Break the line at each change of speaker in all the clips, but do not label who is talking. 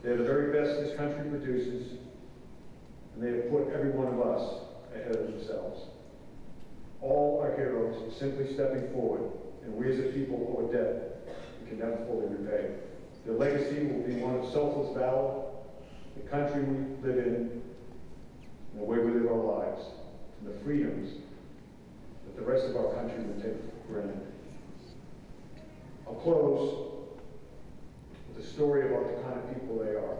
They're the very best this country produces, and they have put every one of us ahead of themselves. All our heroes are simply stepping forward, and we as a people owe a debt we can never fully repay. Their legacy will be one of selfless valor, the country we live in, and the way we live our lives, and the freedoms that the rest of our country will take for granted. I'll close with a story about the kind of people they are,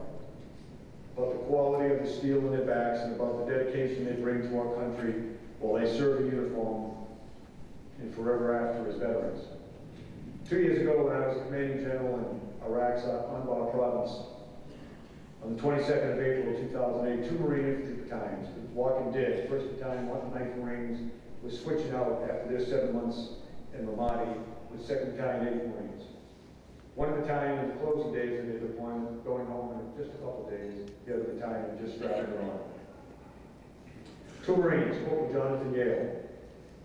about the quality of the steel in their backs, and about the dedication they bring to our country while they serve in uniform and forever after as veterans. 2 years ago, when I was commanding general in Iraq's Anbar province, on the 22nd of April 2008, 2 Marine infantry battalions, the Walking Dead, 1st Battalion, 109th Marines, was switching out after their 7 months in Ramadi with 2nd Battalion, 8th Marines. One battalion in the closing days of their deployment, going home in just a couple of days. The other battalion just strapping on. 2 Marines, Corporal Jonathan Yale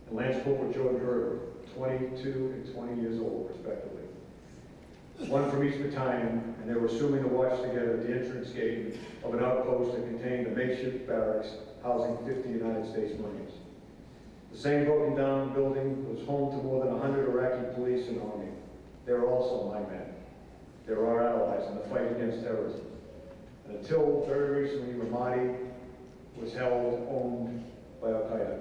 and Lance Corporal Jordan Herber, 22 and 20 years old, respectively. One from each battalion, and they were assuming to watch together at the entrance gate of an outpost that contained a makeshift barracks housing 50 United States Marines. The same broken down building was home to more than 100 Iraqi police and army. They were also my men. They were our allies in the fight against terrorism. And until very recently, Ramadi was owned by Al-Qaeda.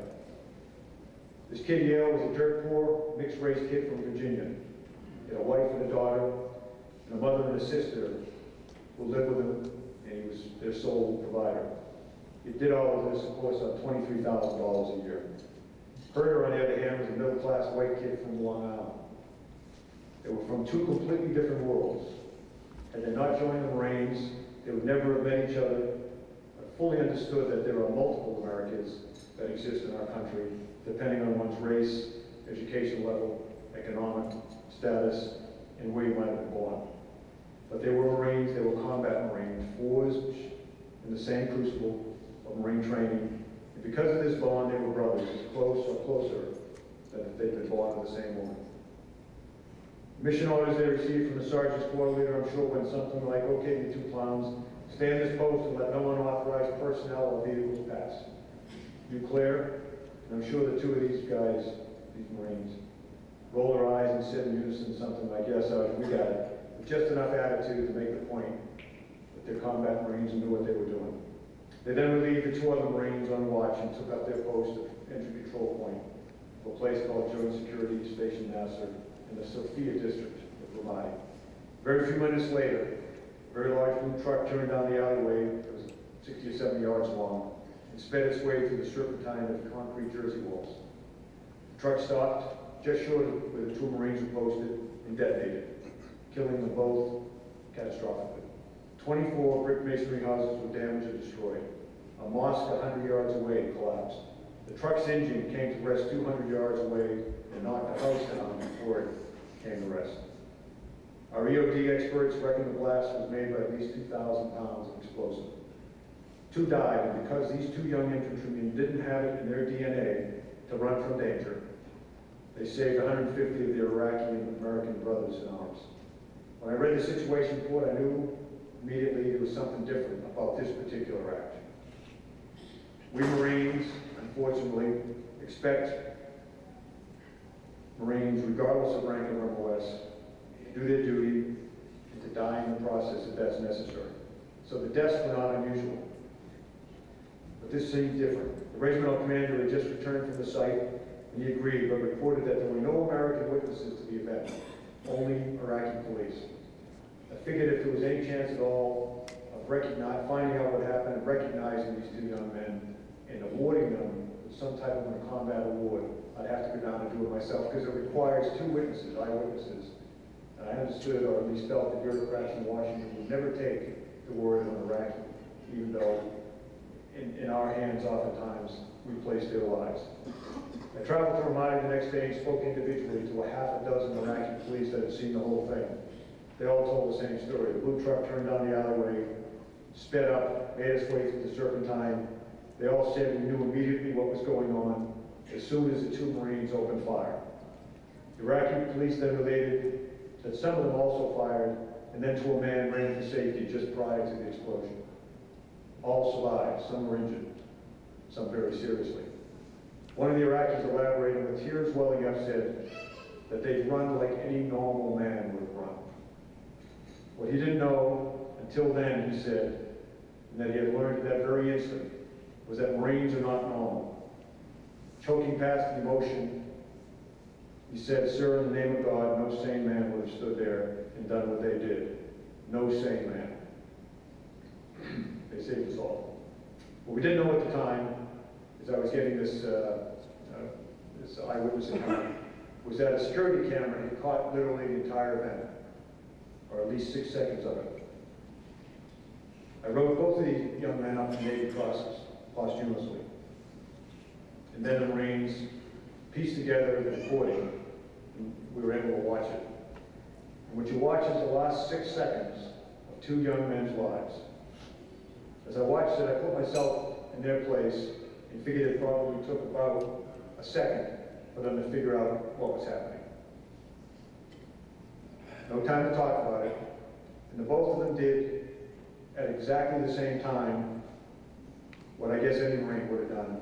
This kid Yale was a dirt poor, mixed-race kid from Virginia. He had a wife and a daughter, and a mother and a sister who lived with him, and he was their sole provider. He did all of this, of course, on $23,000 a year. Herder, on the other hand, was a middle-class white kid from Long Island. They were from 2 completely different worlds. Had they not joined the Marines, they would never have met each other, but fully understood that there are multiple Americas that exist in our country, depending on one's race, education level, economic status, and where you might have been born. But they were Marines, they were combat Marines, forged in the same crucible of Marine training. And because of this bond, they were brothers, as close or closer than if they'd been born to the same woman. Mission orders they received from the sergeant squad leader, I'm sure, went something like, okay, you 2 clowns, stand this post and let no unauthorized personnel or vehicles pass. You clear? And I'm sure the 2 of these guys, these Marines, roll their eyes and said in unison something like, yes, we got it. With just enough attitude to make the point that they're combat Marines and knew what they were doing. They then relieved the 2 other Marines on watch and took up their post at entry control point of a place called Joint Security Station Master in the Sophia district of Ramadi. Very few minutes later, a very large blue truck turned down the alleyway that was 60 or 70 yards long and sped its way through the serpentine of concrete jersey walls. The truck stopped just short of where the 2 Marines were posted and detonated, killing them both catastrophically. 24 brick masonry houses were damaged or destroyed. A mosque 100 yards away collapsed. The truck's engine came to rest 200 yards away and knocked the house down before it came to rest. Our EOD experts reckon the blast was made by at least 2,000 pounds of explosive. 2 died, and because these 2 young infantrymen didn't have it in their DNA to run from danger, they saved 150 of their Iraqi and American brothers in arms. When I read the situation report, I knew immediately there was something different about this particular act. We Marines, unfortunately, expect Marines, regardless of rank or MOS, to do their duty and to die in the process if that's necessary. So the deaths were not unusual. But this seemed different. The regimental commander had just returned from the site, and he agreed, but reported that there were no American witnesses to the event, only Iraqi police. I figured if there was any chance at all of finding out what happened and recognizing these 2 young men and awarding them with some type of a combat award, I'd have to go down and do it myself, because it requires 2 witnesses, eyewitnesses. And I understood, or at least felt, that bureaucrats in Washington would never take the word of an Iraqi, even though in our hands, oftentimes, we place their lives. I traveled to Ramadi the next day and spoke individually to a half a dozen Iraqi police that had seen the whole thing. They all told the same story. The blue truck turned down the alleyway, sped up, made its way through the serpentine. They all said we knew immediately what was going on as soon as the 2 Marines opened fire. The Iraqi police then related that some of them also fired and then to a man ran for safety just prior to the explosion. All survived, some were injured, some very seriously. One of the Iraqis elaborating with tears welling up said that they'd run like any normal man would have run. What he didn't know until then, he said, and that he had learned at that very instant, was that Marines are not normal. Choking past the emotion, he said, "Sir, in the name of God, no sane man would have stood there and done what they did. No sane man." They saved us all. What we didn't know at the time, as I was getting this eyewitness account, was that a security camera had caught literally the entire event, or at least 6 seconds of it. I wrote both of these young men up to Navy crosses posthumously. And then the Marines pieced together the recording, and we were able to watch it. And what you watch is the last 6 seconds of two young men's lives. As I watched it, I put myself in their place and figured it probably took about a second for them to figure out what was happening. No time to talk about it. And the both of them did, at exactly the same time, what I guess any Marine would have done,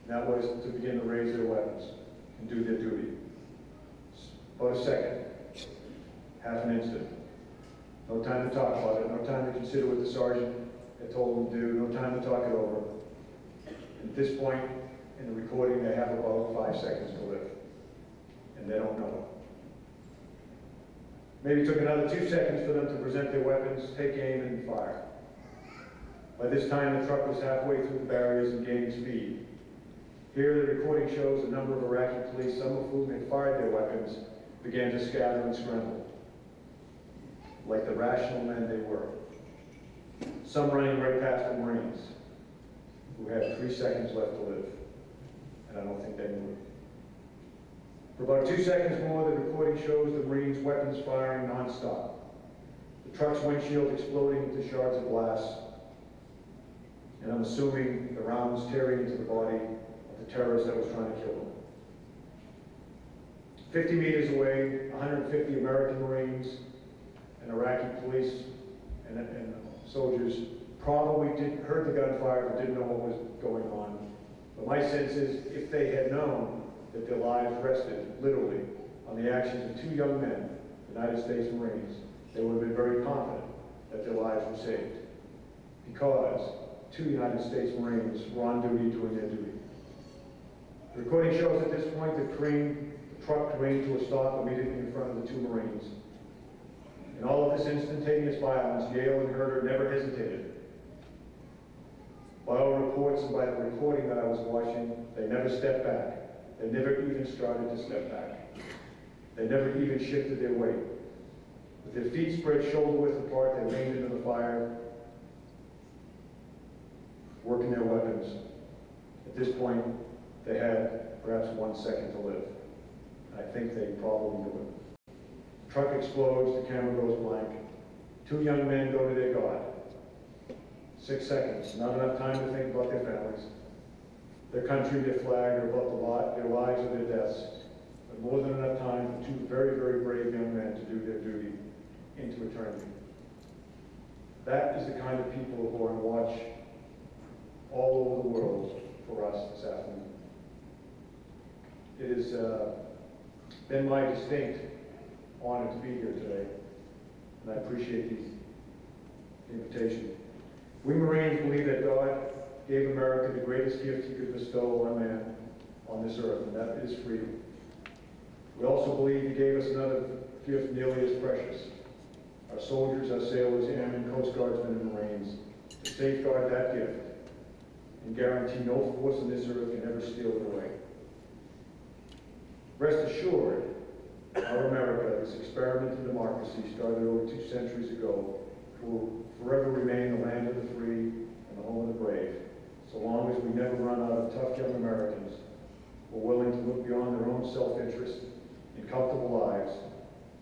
and that was to begin to raise their weapons and do their duty. About a second, half an instant. No time to talk about it, no time to consider what the sergeant had told them to do, no time to talk it over. At this point in the recording, they have about 5 seconds to live, and they don't know it. Maybe it took another 2 seconds for them to present their weapons, take aim, and fire. By this time, the truck was halfway through the barriers and gaining speed. Here, the recording shows a number of Iraqi police, some of whom had fired their weapons, began to scatter and scramble, like the rational men they were. Some running right past the Marines, who had 3 seconds left to live, and I don't think they knew it. For about 2 seconds more, the recording shows the Marines' weapons firing nonstop, the truck's windshield exploding into shards of glass, and I'm assuming the rounds tearing into the body of the terrorist that was trying to kill them. 50 meters away, 150 American Marines and Iraqi police and soldiers probably heard the gunfire but didn't know what was going on. But my sense is, if they had known that their lives rested, literally, on the actions of two young men, United States Marines, they would have been very confident that their lives were saved. Because two United States Marines were on duty doing their duty. The recording shows at this point the truck careened to a stop immediately in front of the two Marines. In all of this instantaneous violence, Yale and Herder never hesitated. By all reports and by the recording that I was watching, they never stepped back. They never even started to step back. They never even shifted their weight. With their feet spread shoulder-width apart, they leaned into the fire, working their weapons. At this point, they had perhaps 1 second to live. I think they probably knew it. The truck explodes, the camera goes blank. Two young men go to their God. 6 seconds, not enough time to think about their families, their country, their flag, or about their lives or their deaths, but more than enough time for two very, very brave young men to do their duty into eternity. That is the kind of people who are on watch all over the world for us this afternoon. It has been my distinct honor to be here today, and I appreciate the invitation. We Marines believe that God gave America the greatest gift he could bestow on man on this earth, and that is freedom. We also believe he gave us another gift nearly as precious: our soldiers, our sailors, airmen, Coast Guardsmen, and Marines, to safeguard that gift and guarantee no force on this earth can ever steal it away. Rest assured, our America, this experiment in democracy started over 2 centuries ago, will forever remain the land of the free and the home of the brave, so long as we never run out of tough young Americans who are willing to look beyond their own self-interest and comfortable lives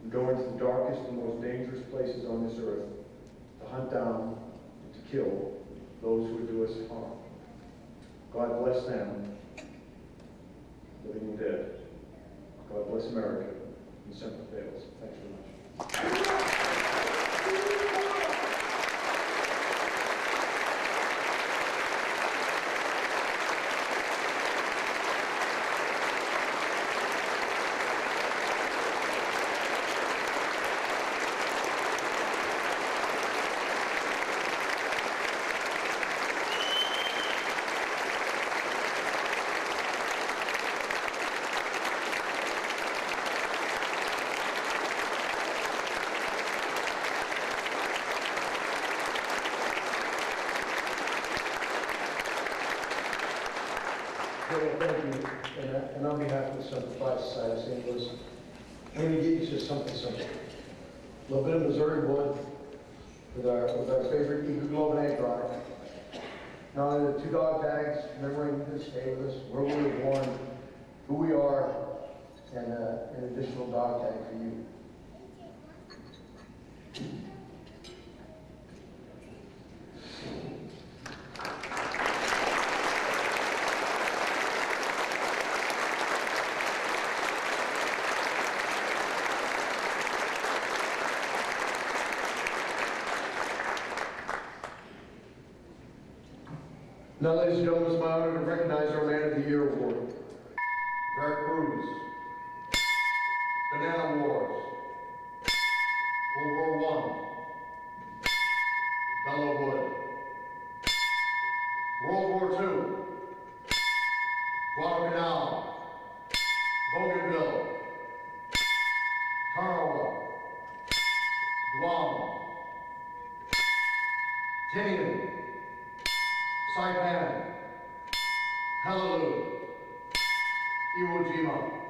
and go into the darkest and most dangerous places on this earth to hunt down and to kill those who would do us harm. God bless them, living and dead. God bless America, and Semper Fidelis. Thanks very much.
Thank you. And on behalf of the Central Fire Society of St. Louis, I'm going to give you just something simple. A little bit of Missouri wood with our favorite Eagle Globe and anchor on it. Now, the 2 dog tags, memorizing this day with us, where we were born, who we are, and an additional dog tag for you. Now, ladies and gentlemen, it's my honor to recognize our Man of the Year award. Eric Cruz, Banana Wars, World War I, Bellow Wood, World War II, Guadalcanal, Bougainville, Tarawa, Guam, Tinian, Saipan, Peleliu, Iwo Jima.